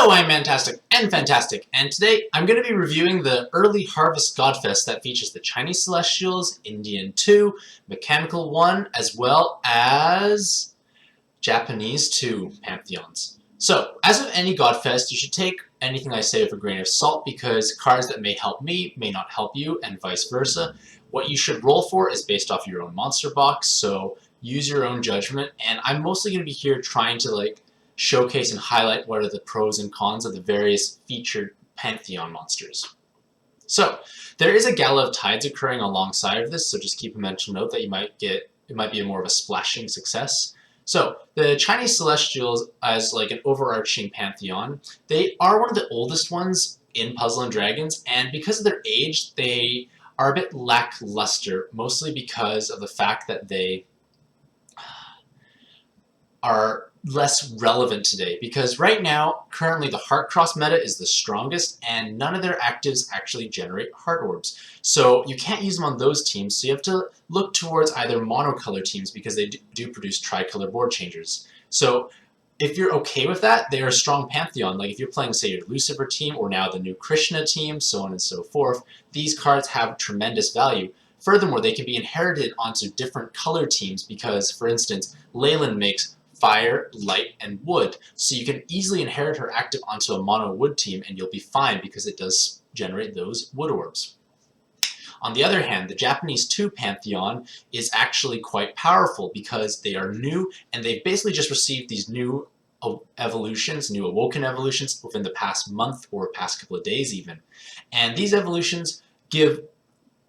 Hello, I'm Mantastic and Fantastic, and today I'm going to be reviewing the Early Harvest Godfest that features the Chinese Celestials, Indian 2, Mechanical 1, as well as Japanese 2 Pantheons. So, as with any Godfest, you should take anything I say with a grain of salt because cards that may help me may not help you, and vice versa. What you should roll for is based off your own monster box, so use your own judgment, and I'm mostly going to be here trying to showcase and highlight what are the pros and cons of the various featured Pantheon monsters. So, there is a Gala of Tides occurring alongside of this, so just keep a mental note that it might be more of a splashing success. So, the Chinese Celestials, as like an overarching pantheon, they are one of the oldest ones in Puzzle and Dragons, and because of their age, they are a bit lackluster, mostly because of the fact that they are less relevant today, because right now, currently the Heart Cross meta is the strongest, and none of their actives actually generate Heart Orbs. So you can't use them on those teams, so you have to look towards either monocolor teams because they do produce tricolor board changers. So if you're okay with that, they're a strong pantheon. Like if you're playing, say, your Lucifer team, or now the new Krishna team, so on and so forth, these cards have tremendous value. Furthermore, they can be inherited onto different color teams because, for instance, Leyland makes fire, light, and wood. So you can easily inherit her active onto a mono wood team and you'll be fine because it does generate those wood orbs. On the other hand, the Japanese 2 Pantheon is actually quite powerful because they are new and they've basically just received these new evolutions, new awoken evolutions within the past month or past couple of days even. And these evolutions give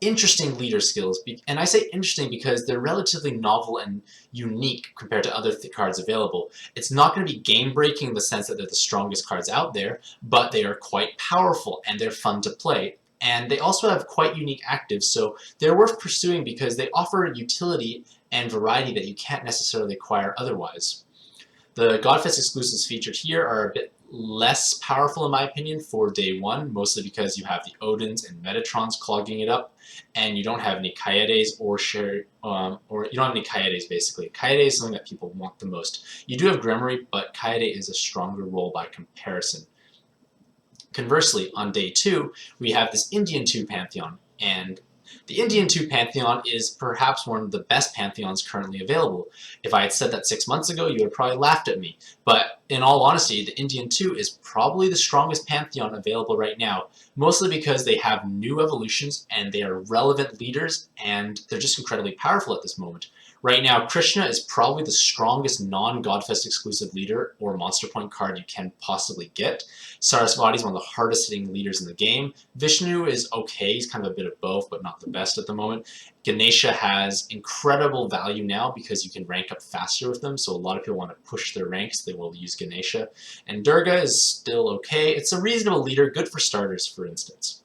interesting leader skills, and I say interesting because they're relatively novel and unique compared to other cards available. It's not going to be game-breaking in the sense that they're the strongest cards out there, but they are quite powerful and they're fun to play. And they also have quite unique actives, so they're worth pursuing because they offer utility and variety that you can't necessarily acquire otherwise. The Godfest exclusives featured here are a bit less powerful in my opinion for day one, mostly because you have the Odins and Metatrons clogging it up, and you don't have any Kaedes or you don't have any Kaedes basically. Kaede is something that people want the most. You do have Gremory, but Kaede is a stronger role by comparison. Conversely, on day 2, we have this Indian 2 Pantheon, and the Indian 2 Pantheon is perhaps one of the best Pantheons currently available. If I had said that 6 months ago, you would have probably laughed at me. But in all honesty, the Indian 2 is probably the strongest Pantheon available right now, mostly because they have new evolutions and they are relevant leaders and they're just incredibly powerful at this moment. Right now, Krishna is probably the strongest non-Godfest exclusive leader or Monster Point card you can possibly get. Sarasvati is one of the hardest hitting leaders in the game. Vishnu is okay, he's kind of a bit of both, but not the best at the moment. Ganesha has incredible value now because you can rank up faster with them, so a lot of people want to push their ranks, they will use Ganesha. And Durga is still okay. It's a reasonable leader, good for starters, for instance.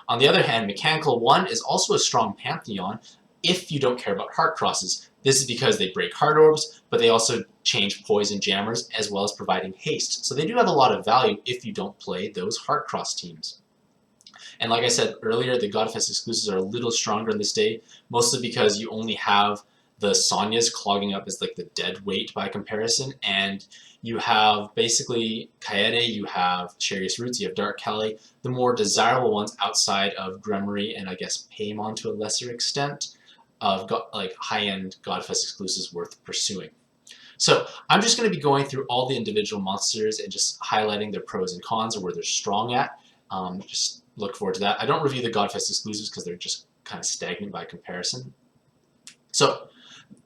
On the other hand, Mechanical 1 is also a strong pantheon if you don't care about heart crosses. This is because they break heart orbs, but they also change poison jammers as well as providing haste. So they do have a lot of value if you don't play those heart cross teams. And like I said earlier, the Godfest exclusives are a little stronger in this day, mostly because you only have the Sonyas clogging up as like the dead weight by comparison, and you have basically Kaede, you have Charius Roots, you have Dark Kali, the more desirable ones outside of Gremory and I guess Paimon to a lesser extent, of high-end Godfest exclusives worth pursuing. So I'm just going to be going through all the individual monsters and just highlighting their pros and cons or where they're strong at. Just look forward to that. I don't review the Godfest exclusives because they're just kind of stagnant by comparison. So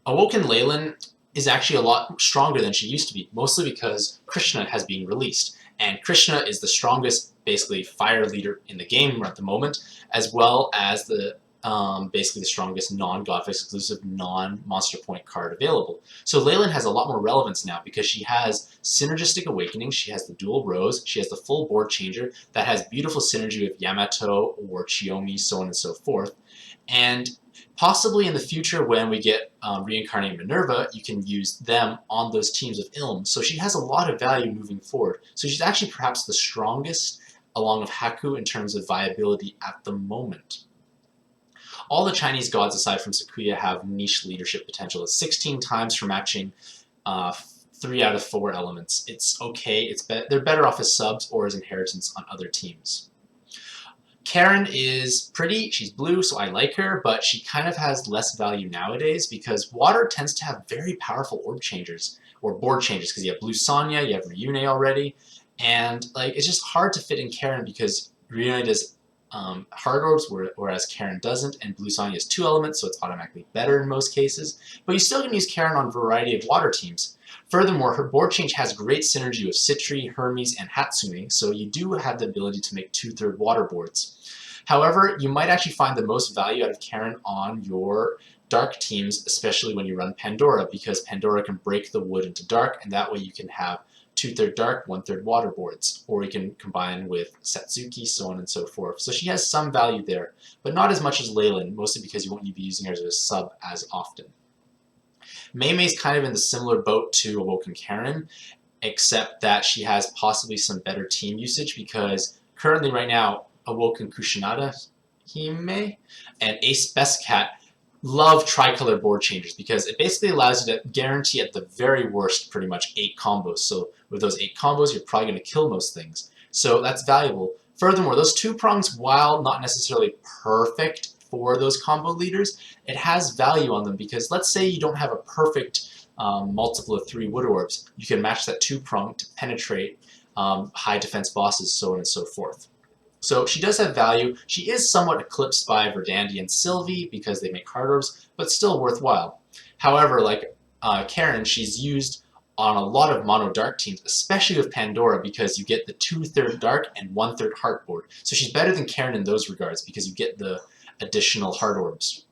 Awoken Leyland is actually a lot stronger than she used to be, mostly because Krishna has been released. And Krishna is the strongest, basically, fire leader in the game at the moment, as well as the basically the strongest non-Godfest exclusive, non-Monster Point card available. So Leyland has a lot more relevance now because she has Synergistic Awakening, she has the Dual Rose, she has the full board changer that has beautiful synergy with Yamato or Chiyomi, so on and so forth. And possibly in the future when we get Reincarnated Minerva, you can use them on those teams of Ilm. So she has a lot of value moving forward. So she's actually perhaps the strongest along with Haku in terms of viability at the moment. All the Chinese gods aside from Sakuya have niche leadership potential. It's 16 times for matching 3 out of 4 elements. It's okay. They're better off as subs or as inheritance on other teams. Karen is pretty, she's blue, so I like her, but she kind of has less value nowadays because water tends to have very powerful orb changers, or board changes, because you have Blue Sonya, you have Ryune already, and like it's just hard to fit in Karen because Ryune does hard orbs, whereas Karen doesn't, and Blue Sonya has 2 elements, so it's automatically better in most cases, but you still can use Karen on a variety of water teams. Furthermore, her board change has great synergy with Citri, Hermes, and Hatsune, so you do have the ability to make 2/3 water boards. However, you might actually find the most value out of Karen on your dark teams, especially when you run Pandora, because Pandora can break the wood into dark, and that way you can have 2/3 dark, 1/3 water boards, or you can combine with Satsuki, so on and so forth. So she has some value there, but not as much as Leyland, mostly because you won't be using her as a sub as often. Mei Mei's kind of in the similar boat to Awoken Karen, except that she has possibly some better team usage because currently right now, Awoken Kushinada Hime and Ace Bestcat love tricolor board changers because it basically allows you to guarantee at the very worst pretty much 8 combos. So with those 8 combos, you're probably going to kill most things. So that's valuable. Furthermore, those 2 prongs, while not necessarily perfect for those combo leaders, it has value on them because let's say you don't have a perfect multiple of 3 wood orbs. You can match that 2 prong to penetrate high defense bosses, so on and so forth. So she does have value. She is somewhat eclipsed by Verdandi and Sylvie because they make hard orbs, but still worthwhile. However, like Karen, she's used on a lot of mono dark teams, especially with Pandora, because you get the 2/3 dark and 1/3 heart board. So she's better than Karen in those regards because you get the additional heart orbs.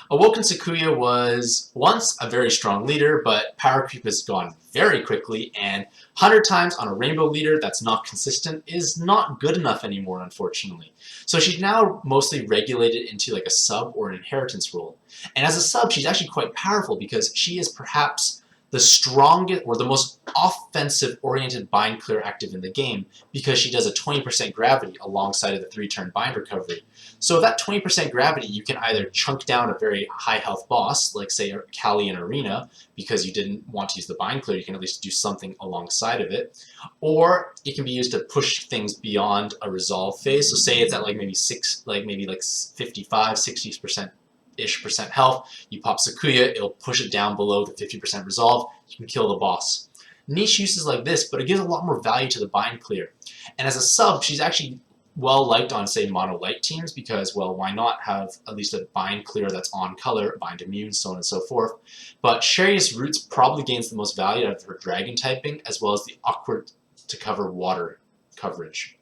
Awoken Sakuya was once a very strong leader, but power creep has gone very quickly, and 100 times on a rainbow leader that's not consistent is not good enough anymore, unfortunately. So she's now mostly regulated into like a sub or an inheritance role. And as a sub, she's actually quite powerful because she is perhaps the strongest or the most offensive-oriented bind clear active in the game because she does a 20% gravity alongside of the 3-turn bind recovery. So with that 20% gravity, you can either chunk down a very high health boss, like say Kali in Arena, because you didn't want to use the bind clear, you can at least do something alongside of it, or it can be used to push things beyond a resolve phase. So say it's at like maybe 55, 60% health, you pop Sakuya, it'll push it down below the 50% resolve, you can kill the boss. Niche uses like this, but it gives a lot more value to the bind clear. And as a sub, she's actually well liked on, say, mono light teams because, well, why not have at least a bind clear that's on color, bind immune, so on and so forth. But Sharius Roots probably gains the most value out of her dragon typing, as well as the awkward to cover water coverage.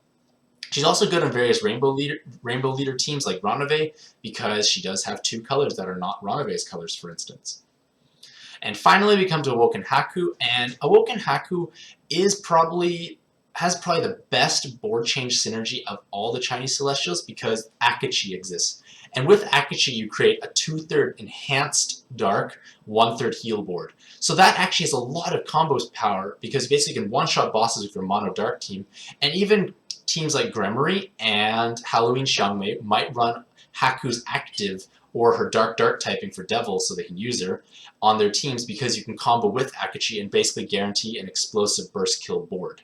She's also good on various rainbow leader teams like Ranove because she does have 2 colors that are not Ranove's colors, for instance. And finally, we come to Awoken Haku, and Awoken Haku has probably the best board change synergy of all the Chinese Celestials because Akachi exists. And with Akachi, you create a 2/3 enhanced dark, 1/3 heal board. So that actually has a lot of combos power because basically you can one-shot bosses with your mono dark team, and even teams like Gremory and Halloween Xiangmei might run Haku's active or her dark typing for Devil so they can use her on their teams because you can combo with Akachi and basically guarantee an explosive burst kill board.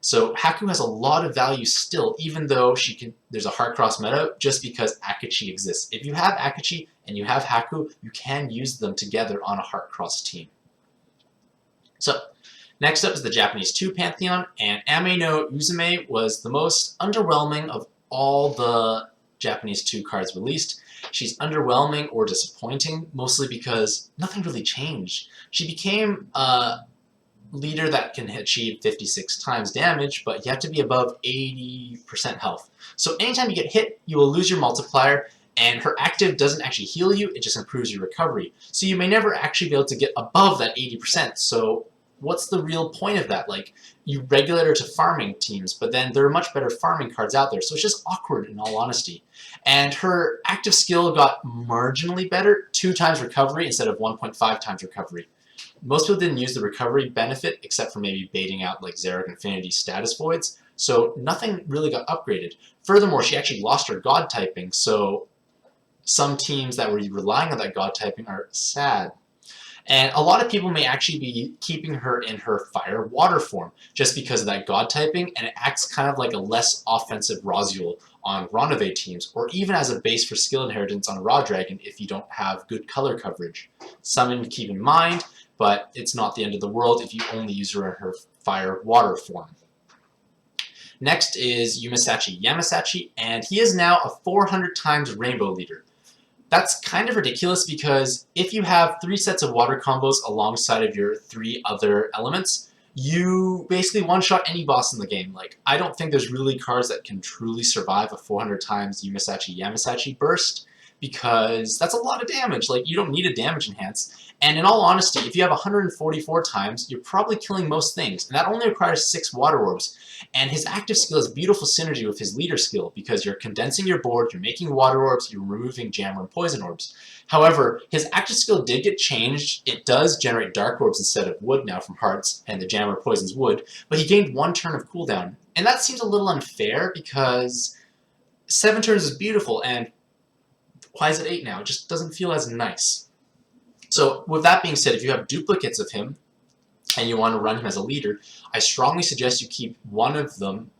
So Haku has a lot of value still, even though there's a hard cross meta just because Akachi exists. If you have Akachi and you have Haku, you can use them together on a hard cross team. So next up is the Japanese 2 Pantheon, and Ame no Uzume was the most underwhelming of all the Japanese 2 cards released. She's underwhelming or disappointing, mostly because nothing really changed. She became a leader that can achieve 56 times damage, but you have to be above 80% health. So anytime you get hit, you will lose your multiplier, and her active doesn't actually heal you, it just improves your recovery. So you may never actually be able to get above that 80%, so what's the real point of that? Like, you regulate her to farming teams, but then there are much better farming cards out there, so it's just awkward in all honesty. And her active skill got marginally better, 2 times recovery instead of 1.5 times recovery. Most people didn't use the recovery benefit except for maybe baiting out like Xerac Infinity status voids, so nothing really got upgraded. Furthermore, she actually lost her god typing, so some teams that were relying on that god typing are sad. And a lot of people may actually be keeping her in her fire-water form just because of that God typing, and it acts kind of like a less offensive Rosule on Ronove teams, or even as a base for skill inheritance on Raw Dragon if you don't have good color coverage. Something to keep in mind, but it's not the end of the world if you only use her in her fire-water form. Next is Yumesachi Yamasachi, and he is now a 400 times Rainbow leader. That's kind of ridiculous because if you have 3 sets of water combos alongside of your 3 other elements, you basically one-shot any boss in the game. Like, I don't think there's really cards that can truly survive a 400 times Yumesachi Yamasachi burst, because that's a lot of damage. Like, you don't need a damage enhance. And in all honesty, if you have 144 times, you're probably killing most things. And that only requires 6 water orbs. And his active skill has beautiful synergy with his leader skill because you're condensing your board, you're making water orbs, you're removing jammer and poison orbs. However, his active skill did get changed. It does generate dark orbs instead of wood now from hearts, and the jammer poisons wood, but he gained 1 turn of cooldown. And that seems a little unfair because 7 turns is beautiful, and why is it 8 now? It just doesn't feel as nice. So with that being said, if you have duplicates of him and you want to run him as a leader, I strongly suggest you keep one of them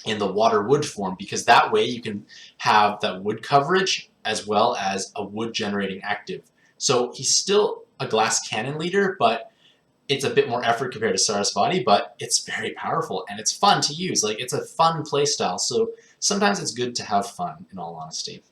in the water wood form, because that way you can have that wood coverage as well as a wood generating active. So he's still a glass cannon leader, but it's a bit more effort compared to Sarasvati, but it's very powerful and it's fun to use. Like, it's a fun playstyle, so sometimes it's good to have fun, in all honesty.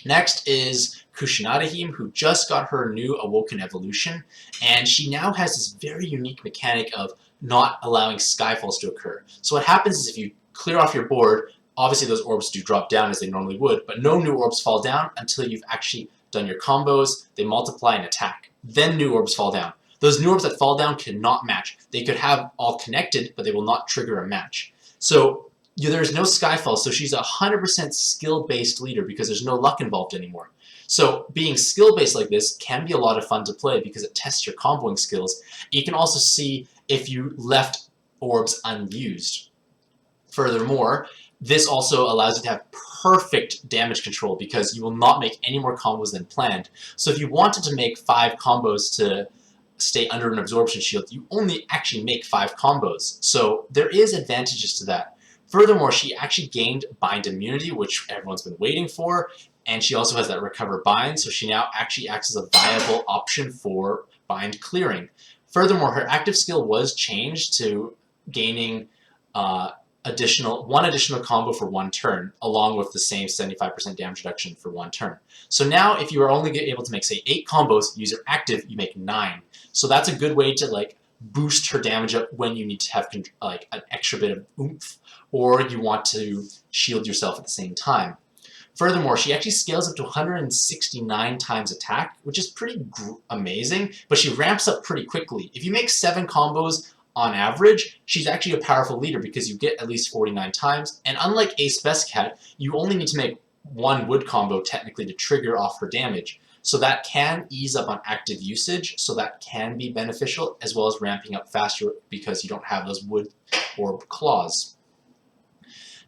Next is Kushinadahime, who just got her new Awoken evolution, and she now has this very unique mechanic of not allowing skyfalls to occur. So what happens is if you clear off your board, obviously those orbs do drop down as they normally would, but no new orbs fall down until you've actually done your combos, they multiply and attack. Then new orbs fall down. Those new orbs that fall down cannot match. They could have all connected, but they will not trigger a match. So there's no Skyfall, so she's a 100% skill-based leader because there's no luck involved anymore. So being skill-based like this can be a lot of fun to play because it tests your comboing skills. You can also see if you left orbs unused. Furthermore, this also allows you to have perfect damage control because you will not make any more combos than planned. So if you wanted to make 5 combos to stay under an absorption shield, you only actually make 5 combos. So there is advantages to that. Furthermore, she actually gained bind immunity, which everyone's been waiting for, and she also has that recover bind, so she now actually acts as a viable option for bind clearing. Furthermore, her active skill was changed to gaining one additional combo for 1 turn, along with the same 75% damage reduction for 1 turn. So now, if you are only able to make, say, 8 combos, use your active, you make 9. So that's a good way to, like, boost her damage up when you need to have, like, an extra bit of oomph, or you want to shield yourself at the same time. Furthermore, she actually scales up to 169 times attack, which is pretty amazing, but she ramps up pretty quickly. If you make 7 combos on average, she's actually a powerful leader because you get at least 49 times, and unlike Ace Best Cat, you only need to make 1 wood combo technically to trigger off her damage. So that can ease up on active usage, so that can be beneficial, as well as ramping up faster because you don't have those wood orb claws.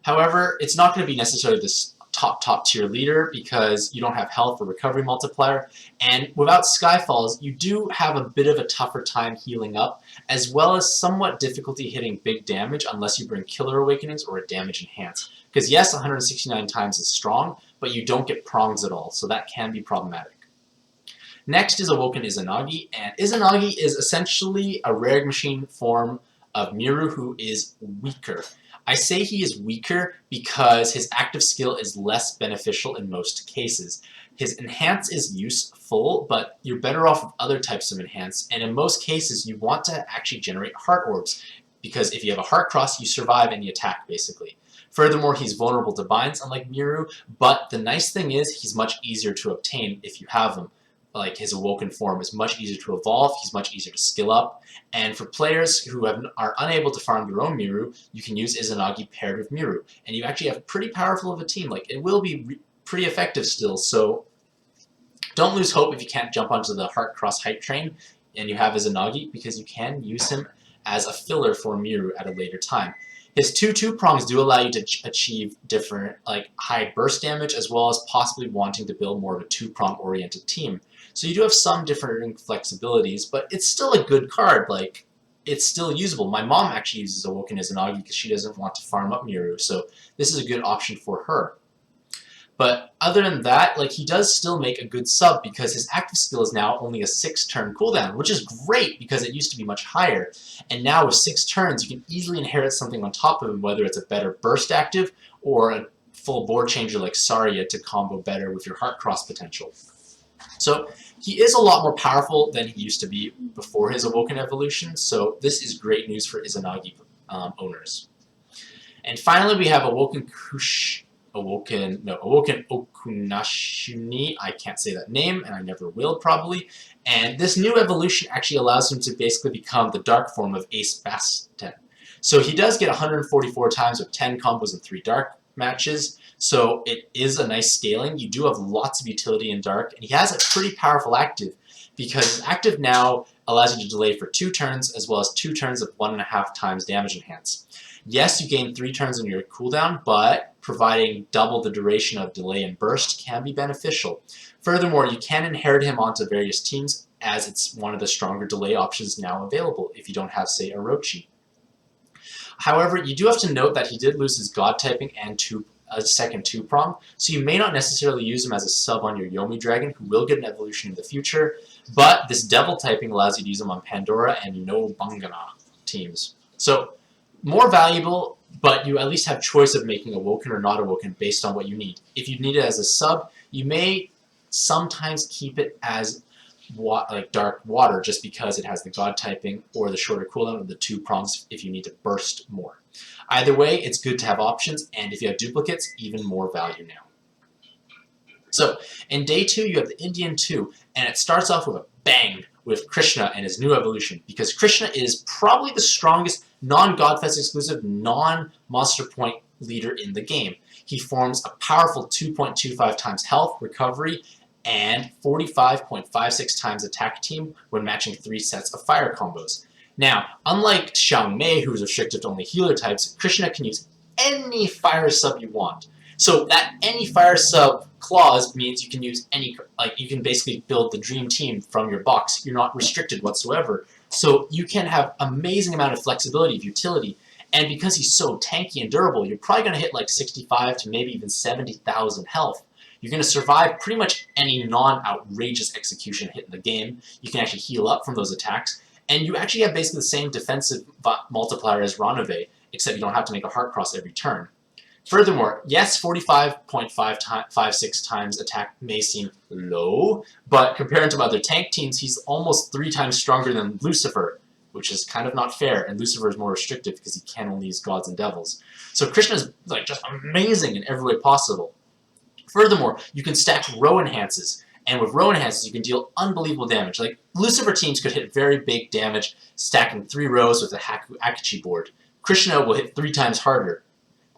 However, it's not going to be necessarily this top tier leader because you don't have health or recovery multiplier, and without Skyfalls, you do have a bit of a tougher time healing up, as well as somewhat difficulty hitting big damage unless you bring Killer Awakenings or a damage enhance. Because yes, 169 times is strong, but you don't get prongs at all, so that can be problematic. Next is Awoken Izanagi, and Izanagi is essentially a rare machine form of Miru who is weaker. I say he is weaker because his active skill is less beneficial in most cases. His enhance is useful, but you're better off with other types of enhance, and in most cases you want to actually generate heart orbs, because if you have a heart cross, you survive any attack, basically. Furthermore, he's vulnerable to binds, unlike Miru, but the nice thing is he's much easier to obtain if you have him. Like, his Awoken form is much easier to evolve, he's much easier to skill up, and for players who are unable to farm their own Miru, you can use Izanagi paired with Miru, and you actually have pretty powerful of a team. Like, it will be pretty effective still, so don't lose hope if you can't jump onto the Heart Cross hype train and you have Izanagi, because you can use him as a filler for Miru at a later time. His two prongs do allow you to achieve different, like, high burst damage, as well as possibly wanting to build more of a two-prong oriented team. So you do have some different flexibilities, but it's still a good card. Like, it's still usable. My mom actually uses Awoken Izanagi because she doesn't want to farm up Miru, so this is a good option for her. But other than that, like, he does still make a good sub because his active skill is now only a 6-turn cooldown, which is great because it used to be much higher. And now with 6 turns, you can easily inherit something on top of him, whether it's a better burst active or a full board changer like Saria to combo better with your Heart Cross potential. So he is a lot more powerful than he used to be before his Awoken evolution, so this is great news for Izanagi owners. And finally, we have Awoken Okunashuni. I can't say that name, and I never will probably. And this new evolution actually allows him to basically become the dark form of Ace Basten. So he does get 144 times with 10 combos and 3 dark matches. So it is a nice scaling. You do have lots of utility in dark, and he has a pretty powerful active because his active now allows you to delay for 2 turns as well as 2 turns of 1.5 times damage enhance. Yes, you gain 3 turns on your cooldown, but providing double the duration of delay and burst can be beneficial. Furthermore, you can inherit him onto various teams as it's one of the stronger delay options now available if you don't have, say, Orochi. However, you do have to note that he did lose his God typing and a second 2-prong, so you may not necessarily use him as a sub on your Yomi Dragon, who will get an evolution in the future, but this Devil typing allows you to use him on Pandora and Bangana teams. So, more valuable, but you at least have choice of making Awoken or not Awoken based on what you need. If you need it as a sub, you may sometimes keep it as Dark Water just because it has the God typing or the shorter cooldown of the 2 prongs if you need to burst more. Either way, it's good to have options, and if you have duplicates, even more value now. So, in day 2, you have the Indian 2, and it starts off with a bang with Krishna and his new evolution, because Krishna is probably the strongest non-Godfest exclusive, non-Monster Point leader in the game. He forms a powerful 2.25 times health, recovery, and 45.56 times attack team when matching 3 sets of fire combos. Now, unlike Xiangmei, who's restricted to only healer types, Krishna can use any fire sub you want. So that any fire sub clause means you can use any, you can basically build the dream team from your box. You're not restricted whatsoever. So you can have amazing amount of flexibility of utility. And because he's so tanky and durable, you're probably going to hit like 65 to maybe even 70,000 health. You're going to survive pretty much any non-outrageous execution hit in the game. You can actually heal up from those attacks. And you actually have basically the same defensive multiplier as Ranove, except you don't have to make a Heart Cross every turn. Furthermore, yes, 45.56 times attack may seem low, but compared to other tank teams, he's almost 3 times stronger than Lucifer, which is kind of not fair, and Lucifer is more restrictive because he can only use gods and devils. So Krishna is just amazing in every way possible. Furthermore, you can stack row enhances, and with row enhances, you can deal unbelievable damage. Like, Lucifer teams could hit very big damage, stacking 3 rows with a Akachi board. Krishna will hit 3 times harder,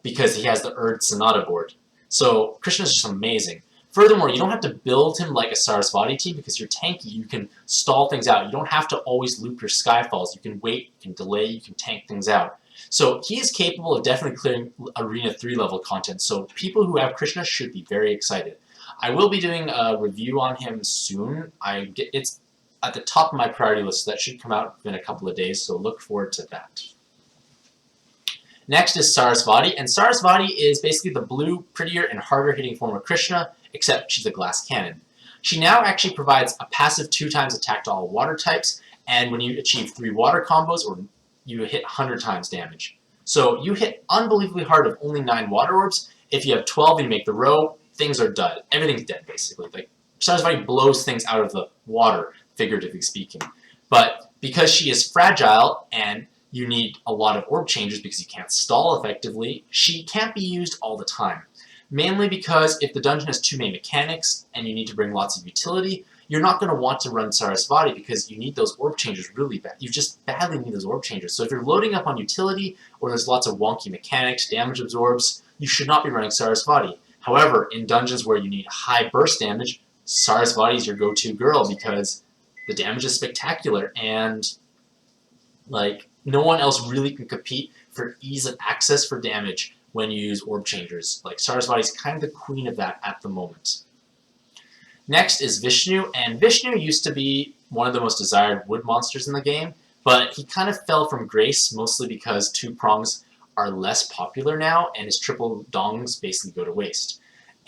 because he has the Erd Sonata board. So Krishna's just amazing. Furthermore, you don't have to build him like a Sarasvati team because you're tanky. You can stall things out. You don't have to always loop your Skyfalls. You can wait, you can delay, you can tank things out. So he is capable of definitely clearing Arena 3 level content. So people who have Krishna should be very excited. I will be doing a review on him soon. It's at the top of my priority list, so that should come out in a couple of days, so look forward to that. Next is Sarasvati, and Sarasvati is basically the blue, prettier, and harder hitting form of Krishna, except she's a glass cannon. She now actually provides a passive 2 times attack to all water types, and when you achieve 3 water combos, or you hit 100 times damage. So you hit unbelievably hard with only 9 water orbs. If you have 12 and you make the row, things are dead. Everything's dead, basically. Like, Sarasvati blows things out of the water, figuratively speaking. But because she is fragile and you need a lot of orb changes because you can't stall effectively, she can't be used all the time. Mainly because if the dungeon has too many mechanics and you need to bring lots of utility, you're not going to want to run Sarasvati because you need those orb changers really bad. You just badly need those orb changers. So if you're loading up on utility or there's lots of wonky mechanics, damage absorbs, you should not be running Sarasvati. However, in dungeons where you need high burst damage, Sarasvati is your go-to girl because the damage is spectacular and, like, no one else really can compete for ease of access for damage when you use Orb Changers. Like, Sarasvati is kind of the queen of that at the moment. Next is Vishnu, and Vishnu used to be one of the most desired wood monsters in the game, but he kind of fell from grace, mostly because 2-prongs are less popular now, and his triple dongs basically go to waste.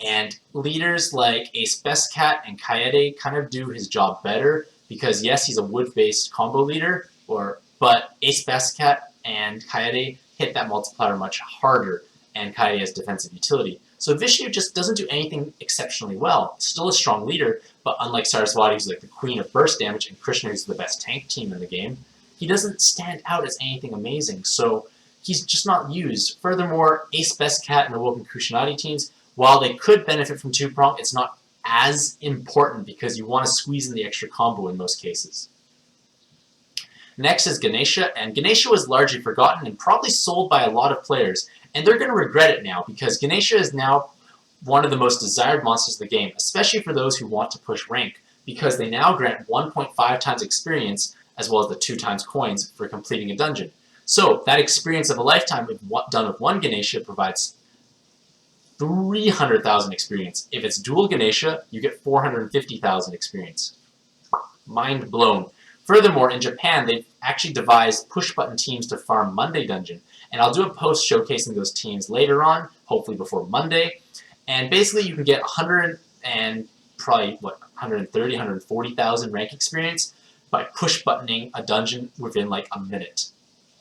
And leaders like Ace Bestcat and Kaede kind of do his job better, because yes, he's a wood-based combo leader, but Ace Bestcat and Kaede hit that multiplier much harder, and Kaede has defensive utility. So Vishnu just doesn't do anything exceptionally well. Still a strong leader, but unlike Sarasvati, who's like the queen of burst damage, and Krishna, who's the best tank team in the game, he doesn't stand out as anything amazing, so he's just not used. Furthermore, Ace Bestcat and the Woken Kushanati teams, while they could benefit from 2-prong, it's not as important because you want to squeeze in the extra combo in most cases. Next is Ganesha, and Ganesha was largely forgotten and probably sold by a lot of players, and they're going to regret it now because Ganesha is now one of the most desired monsters of the game, especially for those who want to push rank, because they now grant 1.5 times experience as well as the 2 times coins for completing a dungeon. So that experience of a lifetime done with one Ganesha provides 300,000 experience. If it's dual Ganesha, you get 450,000 experience. Mind blown. Furthermore, in Japan, they've actually devised push-button teams to farm Monday Dungeon, and I'll do a post showcasing those teams later on, hopefully before Monday. And basically, you can get 130, 140,000 rank experience by push-buttoning a dungeon within like a minute.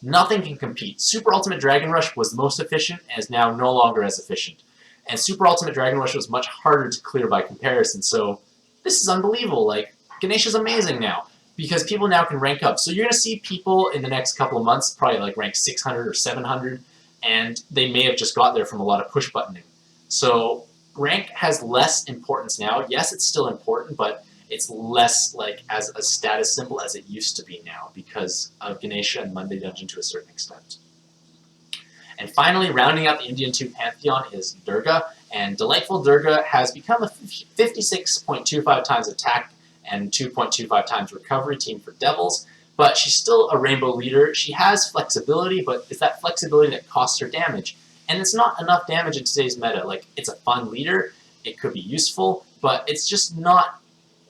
Nothing can compete. Super Ultimate Dragon Rush was the most efficient and is now no longer as efficient. And Super Ultimate Dragon Rush was much harder to clear by comparison, so this is unbelievable. Like, Ganesha's amazing now, because people now can rank up. So you're going to see people in the next couple of months probably like rank 600 or 700, and they may have just got there from a lot of push buttoning. So rank has less importance now. Yes, it's still important, but it's less like as a status symbol as it used to be now because of Ganesha and Monday Dungeon to a certain extent. And finally, rounding out the Indian 2 pantheon is Durga, and Delightful Durga has become a 56.25 times attack and 2.25 times recovery team for Devils, but she's still a rainbow leader. She has flexibility, but it's that flexibility that costs her damage. And it's not enough damage in today's meta. Like, it's a fun leader, it could be useful, but it's just not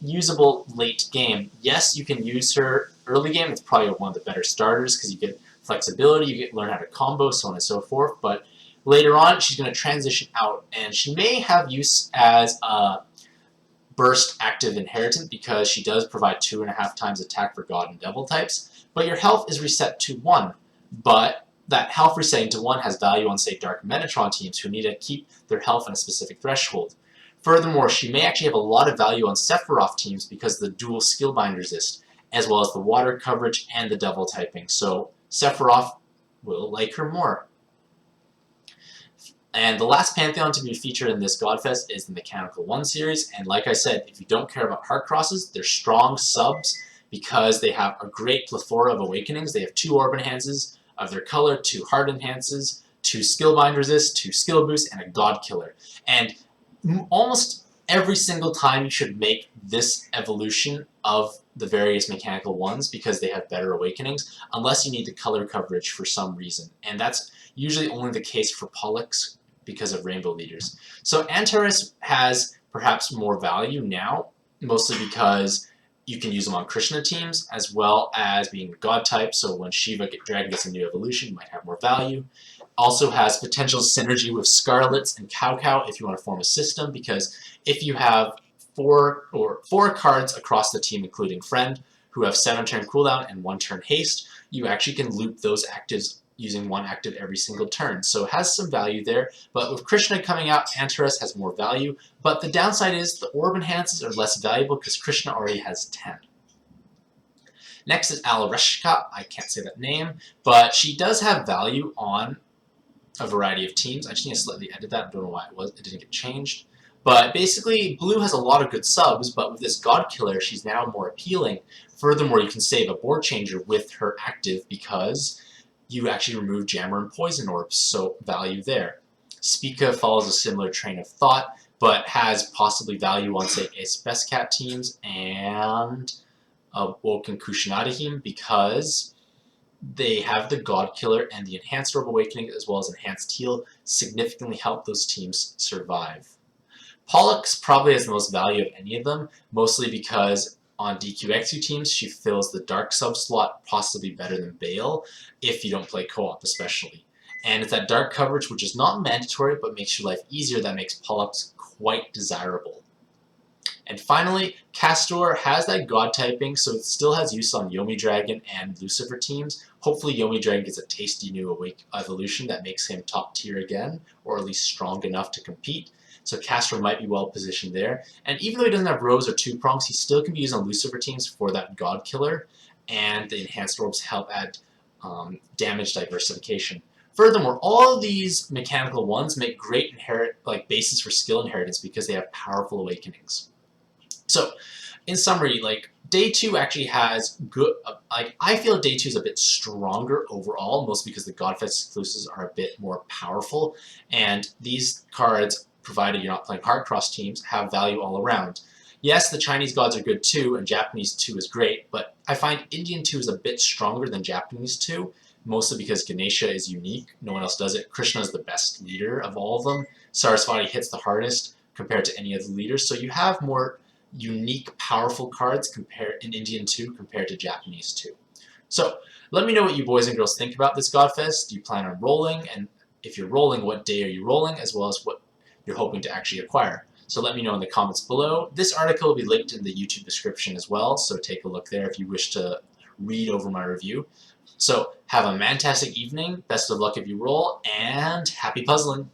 usable late game. Yes, you can use her early game. It's probably one of the better starters because you get flexibility, you get learn how to combo, so on and so forth, but later on she's going to transition out, and she may have use as a burst active inheritant because she does provide 2.5 times attack for God and Devil types, but your health is reset to 1, but that health resetting to 1 has value on, say, Dark Metatron teams who need to keep their health on a specific threshold. Furthermore, she may actually have a lot of value on Sephiroth teams because of the dual skill bind resist, as well as the water coverage and the Devil typing, so Sephiroth will like her more. And the last pantheon to be featured in this Godfest is the Mechanical 1 series, and like I said, if you don't care about heart crosses, they're strong subs because they have a great plethora of awakenings. They have 2 orb enhances of their color, 2 heart enhances, 2 skill bind resist, 2 skill boost, and a god killer. And almost every single time you should make this evolution of the various mechanical ones because they have better awakenings, unless you need the color coverage for some reason. And that's usually only the case for Pollux because of rainbow leaders. So Antares has perhaps more value now, mostly because you can use them on Krishna teams, as well as being god type, so when Shiva Dragon gets a new evolution, you might have more value. Also has potential synergy with Scarlets and Cow Cow if you want to form a system, because if you have 4 cards across the team, including Friend, who have 7-turn cooldown and 1-turn haste, you actually can loop those actives using 1 active every single turn. So it has some value there, but with Krishna coming out, Antares has more value, but the downside is the orb enhances are less valuable because Krishna already has 10. Next is Alareshka, I can't say that name, but she does have value on a variety of teams. I just need to slightly edit that, I don't know why it didn't get changed. But basically, Blue has a lot of good subs, but with this God Killer, she's now more appealing. Furthermore, you can save a board changer with her active because you actually remove Jammer and Poison Orbs, so value there. Spica follows a similar train of thought, but has possibly value on, say, Ace Bestcat teams and a Woken Kushanati team because they have the God Killer and the Enhanced Orb Awakening as well as Enhanced Heal significantly help those teams survive. Pollux probably has the most value of any of them, mostly because on DQXU teams she fills the Dark sub-slot possibly better than Bale, if you don't play co-op especially. And it's that Dark coverage which is not mandatory but makes your life easier that makes Pollux quite desirable. And finally, Castor has that God typing, so it still has use on Yomi Dragon and Lucifer teams. Hopefully Yomi Dragon gets a tasty new awake evolution that makes him top tier again, or at least strong enough to compete. So Castor might be well positioned there. And even though he doesn't have Rose or 2-prongs, he still can be used on Lucifer teams for that God Killer, and the Enhanced Orbs help add damage diversification. Furthermore, all of these mechanical ones make great bases for skill inheritance because they have powerful awakenings. So, in summary, day 2 actually has good, I feel day 2 is a bit stronger overall, mostly because the Godfest exclusives are a bit more powerful, and these cards, provided you're not playing Heartcross teams, have value all around. Yes, the Chinese gods are good too, and Japanese 2 is great, but I find Indian 2 is a bit stronger than Japanese 2, mostly because Ganesha is unique, no one else does it. Krishna is the best leader of all of them. Sarasvati hits the hardest compared to any of the leaders, so you have more unique, powerful cards in Indian 2 compared to Japanese 2. So, let me know what you boys and girls think about this Godfest. Do you plan on rolling? And if you're rolling, what day are you rolling? As well as what you're hoping to actually acquire. So let me know in the comments below. This article will be linked in the YouTube description as well, so take a look there if you wish to read over my review. So, have a mantastic evening, best of luck if you roll, and happy puzzling!